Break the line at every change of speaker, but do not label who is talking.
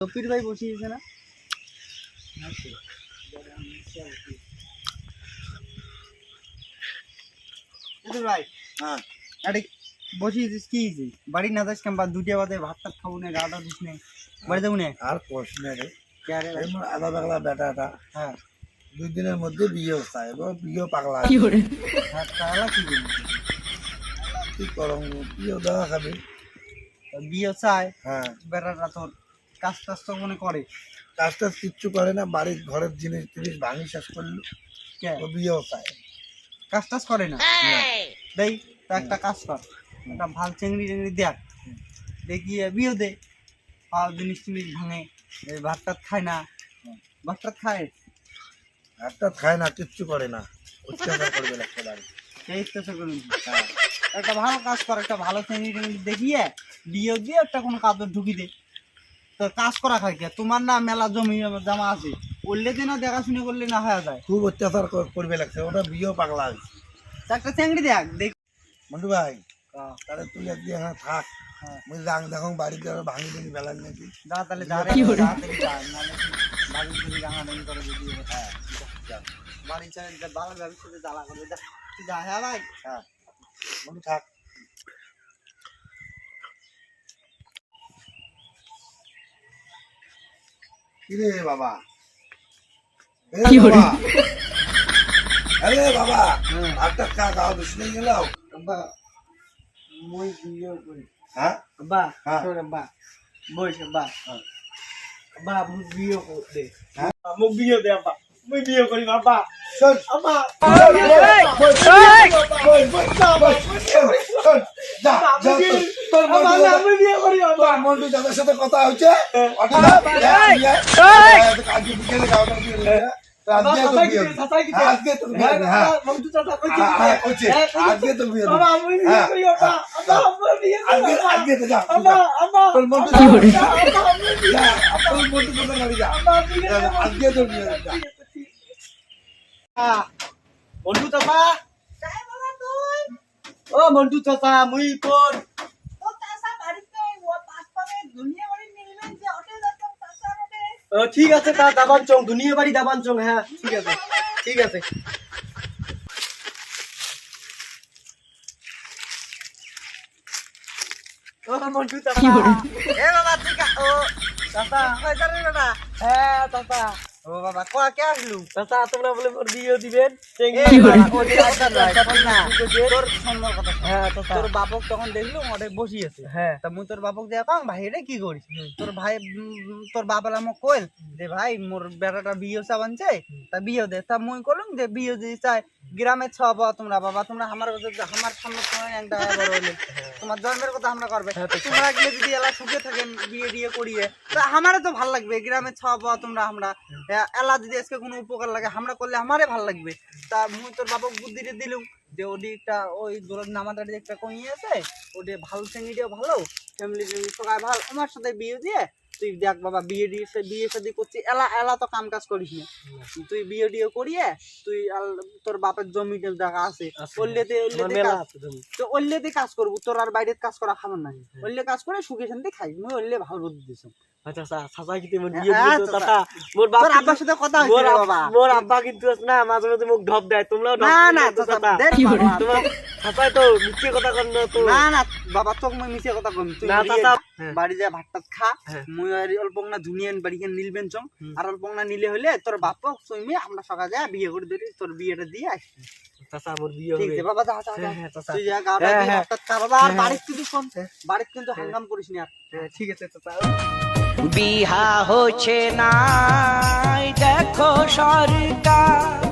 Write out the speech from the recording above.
তপির ভাই বসিয়েছে না ভাই? হ্যাঁ বসিয়েছিস কি বাড়ি না যাস কেন? 2টা বাজে ভাত টাত খাবো না, গাটা দিস নেই, বাড়ি যাবো না
আর প্রশ্ন রে আদা
হ্যাঁ
পাগলা বেটাটা 2 দিনের মধ্যে বিয়ে চাই, বিয়ে পাগলা
কি
কি
করবো?
বিয়ে দেওয়া খাবে
বিয়ে চায়
হ্যাঁ,
বেটাটা তোর কাজ টাজ তো মনে করে,
কাজ টাজ কিচ্ছু করে না, বাড়ির ঘরের জিনিস টিনিস ভাঙি শেষ করলো, ও বিয়েও চায়,
কাজ টাজ করে না। দেই তা একটা কাজ কর, একটা ভাল চেংড়ি টেংড়ি দেখ, দেখিয়ে বিয়ে দে, পাওয়া জিনিস টিনিস ভাঙে, এই ভাত টাত খায় না, ভাত টাত খায়
একটা খায় না, কিচ্ছু করে না, অত্যাচার করবে একটা বাড়ি।
সেই চেষ্টা করুন। একটা ভালো কাজ কর, একটা ভালো চেংড়ি টেংড়ি দেখিয়ে বিয়ে দিয়ে একটা কোনো কাজে ঢুকি দে। তো কাজ করা খাই কে? তোমার না মেলা জমি জমা আছে, করলে দিনও দেখাশুনি করলে না হয়ে যায়।
খুব অত্যাচার করবে লাগছে, ওটা বিয়েও পাগলা হয়েছে।
একটা চেংড়ি দেখ দেখ
মন্টু ভাই, তাহলে তুই একদিন এখানে থাক, মুই যাং দেখো বাড়িতে আরো ভাঙি টাঙি বেলার নাকি।
যা তাহলে যা বাড়ি থেকে রাঙারাঙি করে যদি বাড়ি চাই বাবার ব্যবসাতে জ্বালা করবে। যা হ্যাঁ ভাই,
হ্যাঁ মন্টু থাক। কিরে বাবা, আরে বাবা ভাতটা খা, খাওয়া বেশি নেই গেল।
আব্বা মই বিয়ে করি।
হ্যাঁ
আব্বা
হ্যাঁ
শোন আব্বা, বইস আব্বা, আব্বা মুখ বিয়ে দে,
হ্যাঁ
মুখ বিয়ে দে আব্বা, মুই বিয়ে করি আব্বা।
শোন
আব্বা আমি বিয়ে করি আব্বা।
মন্টু যাদের সাথে কথা হচ্ছে আজকে তোর বিয়ে দে, হ্যাঁ আজকে তোর বিয়ে দে, আজকে তো যা তোর মন্টু তোর মন্টু তোর বাড়ি যা, আজকে তোর বিয়ে দে যা।
মন্টু চাচা, ও মন্টু চাচা, মুই তোর ঠিক আছে তা দাবান চং, দুনিয়া বাড়ি দাবান চং। হ্যাঁ ঠিক আছে ঠিক আছে। ও মন্টু চাচা, এ বাবা তুই ও চাচা কই করে বেটা? হ্যাঁ চাচা। ও বাবা কয়া কে আসলু? চাচা তোমরা বলে মোর বিয়ে দিবেন। তোর সম্মান কথা। হ্যাঁ চাচা, তোর বাপক তখন দেখলু ওরে বসি আছে। হ্যাঁ তা মুই তোর বাপক দিয়া কম ভাই রে কি করিস? তোর ভাই তোর বাবালা মোক কইল যে ভাই মোর বেটাটা বিয়ে চাবানছে, তা বিয়ে দে। তা মুই কলম যে বিয়ে যদি চাই গ্রামে ছব তোমরা বাবা, তোমরা আমার আমার সামনে একটা বড় হইলে তোমার জন্মের কথা আমরা করবে, তোমরা গেলে যদি এলা সুখে থাকেন বিয়ে দিয়ে করিয়ে, তা আমারে তো ভাল লাগবে। গ্রামে ছব তোমরা আমরা এলা যদি আজকে কোনো উপকার লাগে আমরা করলে আমারে ভাল লাগবে। তা মুই তোর বাবক বুদ্ধিটা দিলুম যে ওটি একটা ওই দূরের নামাদারি একটা কমিয়ে আছে, ওটি ভালো শ্রেণীটাও ভালো, ফ্যামিলি সবাই ভালো, আমার সাথে বিয়ে দিয়ে তুই দেখ বাবা বিয়ে শাদী করছি, এলা এলা তো কাম কাজ করিস না, তুই বিয়ে দিয়ে করিয়ে তুই তোর বাপের জমি জায়গা আছে তো ওল্লেতে কাজ করবো, তোর আর বাইরে কাজ করা খাবার নাই, ওল্লে কাজ করে সুখে শান্তি খাই। মুই ওল্লে ভালো বুদ্ধি দিছ।
আচ্ছা চাচা কি তেমন বিয়ে দিল চাচা? মোর বাপ
তোর আব্বার সাথে কথা হইছে বাবা,
মোর আব্বা কিন্তু না মাঝে মাঝে মুখ ঢপ দেয়, তোমরাও ঢপ
না না চাচা দেখ বাবা,
তোমার চাচাই তো মিথ্যে কথা কর না তো।
না না বাবা তোকে মুই মিছে কথা কম, তুই
না চাচা
বাড়ি যা ভাত টাত খা, মুই আর অল্প না দুনিয়ান বাড়িকে নিলবেন চং, আর অল্প না নিলে হইলে তোর বাপক সইমে আমরা সকাল যা বিয়ে করে দিই, তোর বিয়েটা দিয়ে আসি।
চাচা মোর বিয়ে
ঠিক
হবে।
আছে বাবা যা যা
চাচা
তুই যা গাটা দিয়ে ভাত টাত খা বাবা, আর বাড়িতে কিন্তু শোন, বাড়িতে কিন্তু হাঙ্গাম করিস না।
ঠিক আছে চাচা।
বিহা হচ্ছে না দেখো সরকার